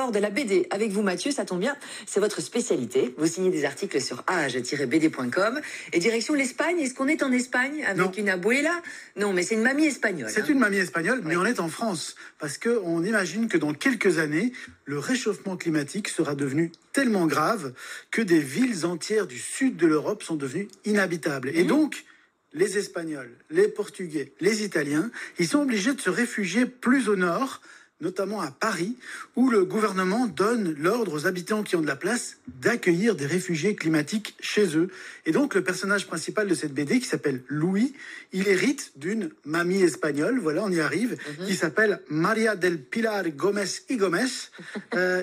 l'histoire de la BD avec vous, Mathieu. Ça tombe bien, c'est votre spécialité. Vous signez des articles sur age-bd.com. Et direction l'Espagne. Est-ce qu'on est en Espagne avec une abuela? Non, mais c'est une mamie espagnole. C'est une mamie espagnole, mais on est en France. Parce qu'on imagine que dans quelques années, le réchauffement climatique sera devenu tellement grave que des villes entières du sud de l'Europe sont devenues inhabitables. Et donc, les Espagnols, les Portugais, les Italiens, ils sont obligés de se réfugier plus au nord, notamment à Paris, où le gouvernement donne l'ordre aux habitants qui ont de la place d'accueillir des réfugiés climatiques chez eux. Et donc, le personnage principal de cette BD, qui s'appelle Louis, il hérite d'une mamie espagnole, voilà, on y arrive, qui s'appelle Maria del Pilar Gómez y Gómez.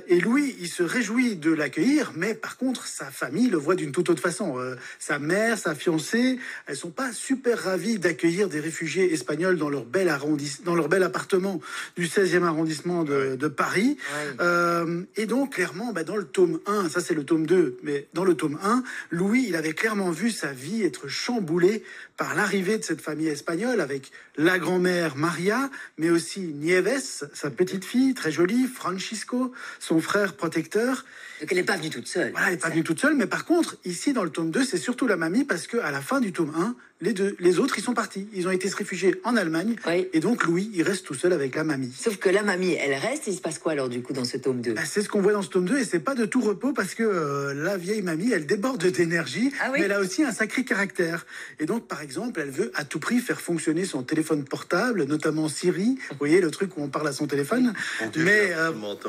Et Louis, il se réjouit de l'accueillir, mais par contre, sa famille le voit d'une toute autre façon. Sa mère, sa fiancée, elles sont pas super ravies d'accueillir des réfugiés espagnols dans leur bel appartement du 16e arrondissement de Paris. Et donc, clairement, dans le tome 1, ça c'est le tome 2, mais dans le tome 1, Louis, il avait clairement vu sa vie être chamboulée par l'arrivée de cette famille espagnole avec la grand-mère Maria, mais aussi Nieves, sa petite fille, très jolie, Francisco, son frère protecteur. Donc elle n'est pas venue toute seule. Voilà, elle n'est pas venue toute seule, mais par contre, ici dans le tome 2, c'est surtout la mamie parce qu'à la fin du tome 1, les autres, ils sont partis. Ils ont été se réfugier en Allemagne. Et donc Louis, il reste tout seul avec la mamie. Sauf que la mamie, elle reste. Il se passe quoi alors du coup dans ce tome 2? C'est ce qu'on voit dans ce tome 2 et c'est pas de tout repos parce que la vieille mamie, elle déborde d'énergie, mais elle a aussi un sacré caractère. Et donc, par exemple, elle veut à tout prix faire fonctionner son téléphone portable, notamment Siri. Vous voyez, le truc où on parle à son téléphone. Mais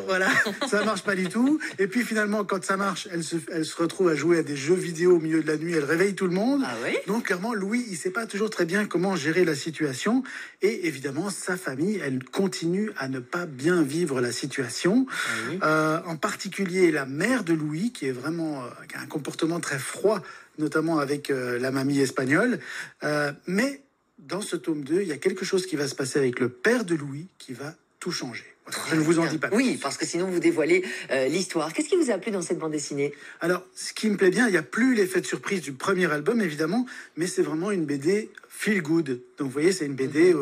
voilà, ça marche pas du tout. Et puis finalement, quand ça marche, elle se retrouve à jouer à des jeux vidéo au milieu de la nuit. Elle réveille tout le monde. Donc clairement, Louis, il sait pas toujours très bien comment gérer la situation. Et évidemment, sa famille, elle continue à ne pas bien vivre la situation. En particulier, la mère de Louis, qui est vraiment qui a un comportement très froid, notamment avec la mamie espagnole. Mais dans ce tome 2, il y a quelque chose qui va se passer avec le père de Louis qui va tout changer. Je ne vous en dis pas plus. Oui, parce que sinon vous dévoilez l'histoire. Qu'est-ce qui vous a plu dans cette bande dessinée? Alors, ce qui me plaît bien, il n'y a plus l'effet de surprise du premier album, évidemment, mais c'est vraiment une BD feel good. Donc, vous voyez, c'est une BD...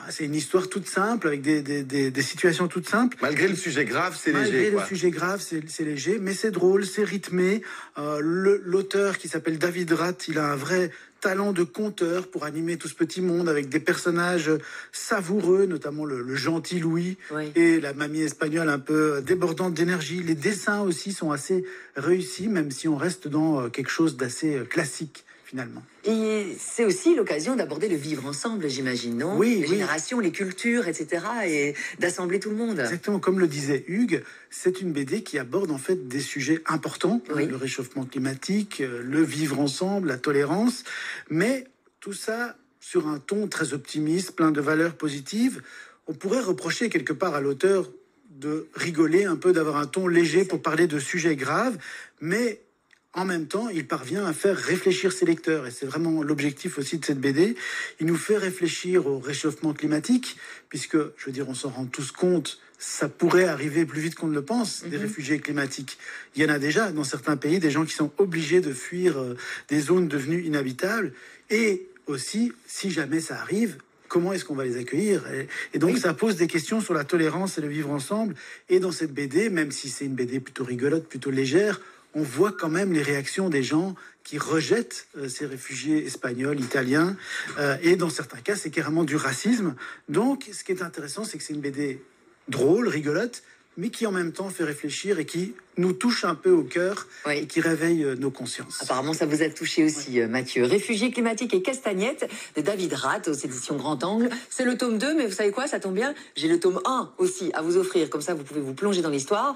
c'est une histoire toute simple, avec des situations toutes simples. Malgré le sujet grave, c'est léger. Malgré le sujet grave, c'est léger, mais c'est drôle, c'est rythmé. L'auteur, qui s'appelle David Rath, il a un vrai talent de conteur pour animer tout ce petit monde avec des personnages savoureux, notamment le gentil Louis et la mamie espagnole un peu débordante d'énergie. Les dessins aussi sont assez réussis, même si on reste dans quelque chose d'assez classique. Finalement. Et c'est aussi l'occasion d'aborder le vivre ensemble, j'imagine, non? Les générations, les cultures, etc. et d'assembler tout le monde. Exactement, comme le disait Hugues, c'est une BD qui aborde en fait des sujets importants, le réchauffement climatique, le vivre ensemble, la tolérance, mais tout ça sur un ton très optimiste, plein de valeurs positives. On pourrait reprocher quelque part à l'auteur de rigoler un peu, d'avoir un ton léger pour parler de sujets graves, mais en même temps, il parvient à faire réfléchir ses lecteurs. Et c'est vraiment l'objectif aussi de cette BD. Il nous fait réfléchir au réchauffement climatique, puisque, je veux dire, on s'en rend tous compte, ça pourrait arriver plus vite qu'on ne le pense, des réfugiés climatiques. Il y en a déjà dans certains pays, des gens qui sont obligés de fuir des zones devenues inhabitables. Et aussi, si jamais ça arrive, comment est-ce qu'on va les accueillir? Et donc, ça pose des questions sur la tolérance et le vivre ensemble. Et dans cette BD, même si c'est une BD plutôt rigolote, plutôt légère, on voit quand même les réactions des gens qui rejettent ces réfugiés espagnols, italiens, et dans certains cas, c'est carrément du racisme. Donc, ce qui est intéressant, c'est que c'est une BD drôle, rigolote, mais qui en même temps fait réfléchir et qui nous touche un peu au cœur et qui réveille nos consciences. Apparemment, ça vous a touché aussi, Mathieu. Réfugiés climatiques et castagnettes de David Rath aux éditions Grand Angle. C'est le tome 2, mais vous savez quoi, ça tombe bien, j'ai le tome 1 aussi à vous offrir. Comme ça, vous pouvez vous plonger dans l'histoire.